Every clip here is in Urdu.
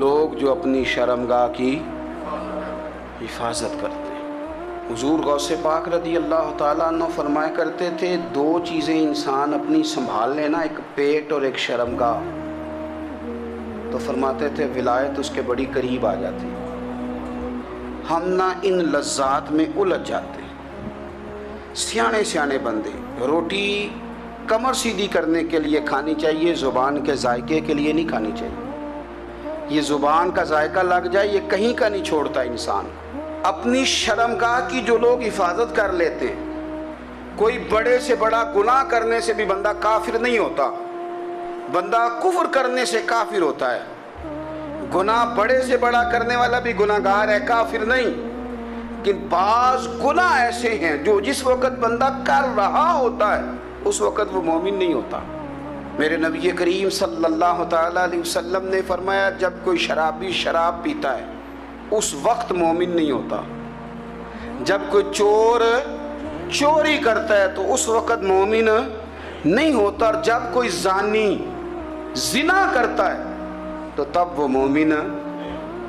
لوگ جو اپنی شرمگاہ کی حفاظت کرتے ہیں۔ حضور غوث پاک رضی اللہ تعالیٰ عنہ فرمایا کرتے تھے، دو چیزیں انسان اپنی سنبھال لینا، ایک پیٹ اور ایک شرمگاہ، تو فرماتے تھے ولایت اس کے بڑی قریب آ جاتی۔ ہم نہ ان لذات میں الجھ جاتے ہیں۔ سیانے سیانے بندے، روٹی کمر سیدھی کرنے کے لیے کھانی چاہیے، زبان کے ذائقے کے لیے نہیں کھانی چاہیے۔ یہ زبان کا ذائقہ لگ جائے یہ کہیں کا نہیں چھوڑتا انسان۔ اپنی شرمگاہ کی جو لوگ حفاظت کر لیتے ہیں، کوئی بڑے سے بڑا گناہ کرنے سے بھی بندہ کافر نہیں ہوتا، بندہ کفر کرنے سے کافر ہوتا ہے۔ گناہ بڑے سے بڑا کرنے والا بھی گناہگار ہے، کافر نہیں۔ لیکن بعض گناہ ایسے ہیں جو جس وقت بندہ کر رہا ہوتا ہے اس وقت وہ مومن نہیں ہوتا۔ میرے نبی کریم صلی اللہ تعالیٰ علیہ وسلم نے فرمایا، جب کوئی شرابی شراب پیتا ہے اس وقت مومن نہیں ہوتا۔ جب کوئی چور چوری کرتا ہے تو اس وقت مومن نہیں ہوتا، اور جب کوئی زانی زنا کرتا ہے تو تب وہ مومن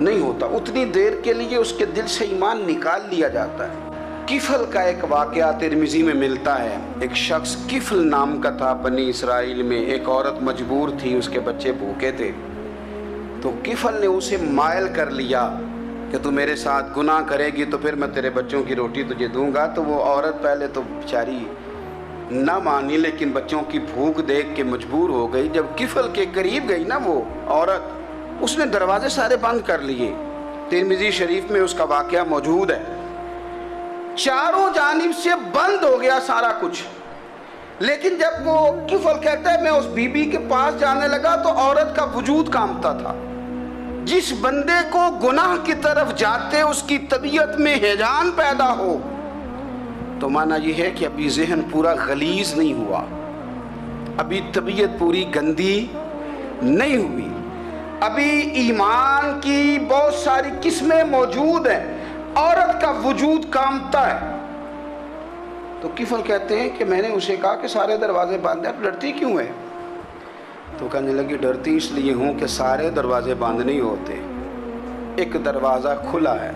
نہیں ہوتا۔ اتنی دیر کے لیے اس کے دل سے ایمان نکال لیا جاتا ہے۔ کفل کا ایک واقعہ ترمذی میں ملتا ہے۔ ایک شخص کفل نام کا تھا بنی اسرائیل میں، ایک عورت مجبور تھی، اس کے بچے بھوکے تھے، تو کفل نے اسے مائل کر لیا کہ تو میرے ساتھ گناہ کرے گی تو پھر میں تیرے بچوں کی روٹی تجھے دوں گا۔ تو وہ عورت پہلے تو بیچاری نہ مانی، لیکن بچوں کی بھوک دیکھ کے مجبور ہو گئی۔ جب کفل کے قریب گئی نا وہ عورت، اس نے دروازے سارے بند کر لیے۔ ترمذی شریف میں اس کا واقعہ موجود ہے۔ چاروں جانب سے بند ہو گیا سارا کچھ، لیکن جب وہ کفل کہتا ہے میں اس بی بی کے پاس جانے لگا تو عورت کا وجود کانپتا تھا۔ جس بندے کو گناہ کی طرف جاتے اس کی طبیعت میں ہیجان پیدا ہو تو معنی یہ ہے کہ ابھی ذہن پورا غلیظ نہیں ہوا، ابھی طبیعت پوری گندی نہیں ہوئی، ابھی ایمان کی بہت ساری قسمیں موجود ہیں، عورت کا وجود کانپتا ہے۔ تو کفل کہتے ہیں کہ میں نے اسے کہا کہ سارے دروازے بند ہیں، ڈرتی کیوں ہے؟ تو کہنے لگی ڈرتی اس لیے ہوں کہ سارے دروازے بند نہیں ہوتے، ایک دروازہ کھلا ہے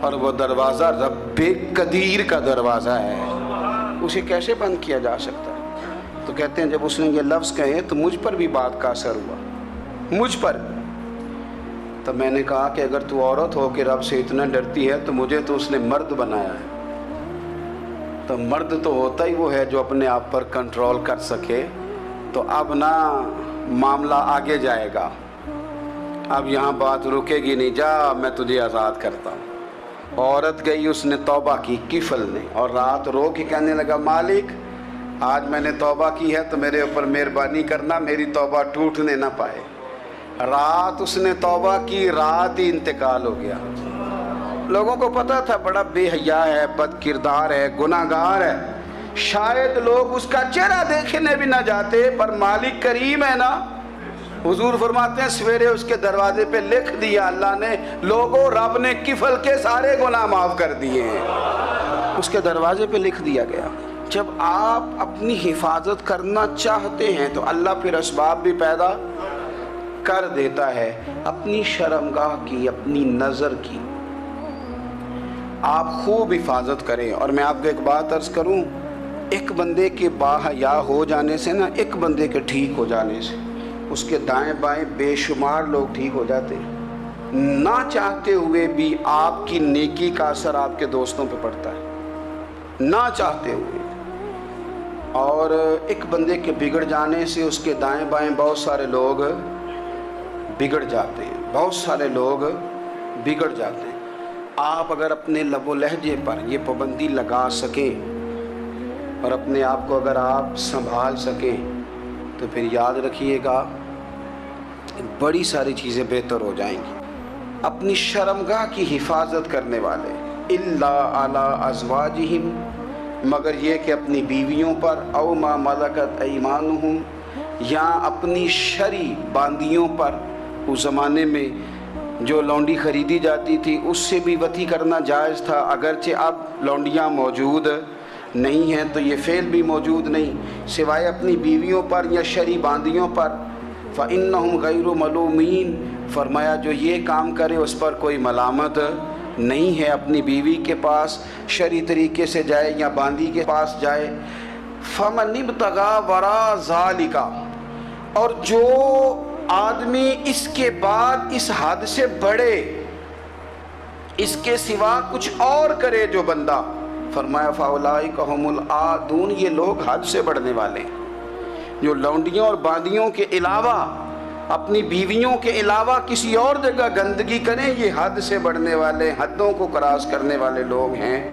اور وہ دروازہ رب قدیر کا دروازہ ہے، اسے کیسے بند کیا جا سکتا ہے؟ تو کہتے ہیں جب اس نے یہ لفظ کہے تو مجھ پر بھی بات کا اثر ہوا، مجھ پر۔ تو میں نے کہا کہ اگر تو عورت ہو کے رب سے اتنا ڈرتی ہے تو مجھے تو اس نے مرد بنایا ہے، تو مرد تو ہوتا ہی وہ ہے جو اپنے آپ پر کنٹرول کر سکے۔ تو اب نہ معاملہ آگے جائے گا، اب یہاں بات رکے گی نہیں، جا میں تجھے آزاد کرتا ہوں۔ عورت گئی، اس نے توبہ کی کفل نے، اور رات رو کے کہنے لگا مالک آج میں نے توبہ کی ہے تو میرے اوپر مہربانی کرنا، میری توبہ ٹوٹنے نہ پائے۔ رات اس نے توبہ کی، رات ہی انتقال ہو گیا۔ لوگوں کو پتا تھا بڑا بے حیا ہے، بد کردار ہے، گناہ گار ہے، شاید لوگ اس کا چہرہ دیکھنے بھی نہ جاتے، پر مالک کریم ہے نا۔ حضور فرماتے ہیں سویرے اس کے دروازے پہ لکھ دیا اللہ نے، لوگوں رب نے کفل کے سارے گناہ معاف کر دیے ہیں، اس کے دروازے پہ لکھ دیا گیا۔ جب آپ اپنی حفاظت کرنا چاہتے ہیں تو اللہ پھر اسباب بھی پیدا کر دیتا ہے۔ اپنی شرمگاہ کی، اپنی نظر کی آپ خوب حفاظت کریں۔ اور میں آپ کو ایک بات عرض کروں، ایک بندے کے باحیا ہو جانے سے نا، ایک بندے کے ٹھیک ہو جانے سے اس کے دائیں بائیں بے شمار لوگ ٹھیک ہو جاتے ہیں۔ نہ چاہتے ہوئے بھی آپ کی نیکی کا اثر آپ کے دوستوں پہ پڑتا ہے، نہ چاہتے ہوئے۔ اور ایک بندے کے بگڑ جانے سے اس کے دائیں بائیں بہت سارے لوگ بگڑ جاتے ہیں، بہت سارے لوگ بگڑ جاتے ہیں۔ آپ اگر اپنے لب و لہجے پر یہ پابندی لگا سکیں اور اپنے آپ کو اگر آپ سنبھال سکیں تو پھر یاد رکھیے گا بڑی ساری چیزیں بہتر ہو جائیں گی۔ اپنی شرمگاہ کی حفاظت کرنے والے الا علی ازواجہم، مگر یہ کہ اپنی بیویوں پر، او ما ملکت ایمانہم، یا اپنی شرعی باندیوں پر۔ اس زمانے میں جو لونڈی خریدی جاتی تھی اس سے بھی وطی کرنا جائز تھا، اگرچہ اب لونڈیاں موجود نہیں ہیں تو یہ فعل بھی موجود نہیں، سوائے اپنی بیویوں پر یا شرعی باندیوں پر۔ فَإِنَّهُمْ غَيْرُ مَلُومِينَ، فرمایا جو یہ کام کرے اس پر کوئی ملامت نہیں ہے، اپنی بیوی کے پاس شرعی طریقے سے جائے یا باندی کے پاس جائے۔ فَمَنِ ابْتَغَىٰ وَرَاءَ ذَلِكَ، اور جو آدمی اس کے بعد اس حد سے بڑھے، اس کے سوا کچھ اور کرے جو بندہ، فرمایا فَأُولَٰئِكَ هُمُ الْعَادُونَ، یہ لوگ حد سے بڑھنے والے ہیں، جو لونڈیوں اور باندیوں کے علاوہ، اپنی بیویوں کے علاوہ کسی اور جگہ گندگی کریں، یہ حد سے بڑھنے والے، حدوں کو کراس کرنے والے لوگ ہیں۔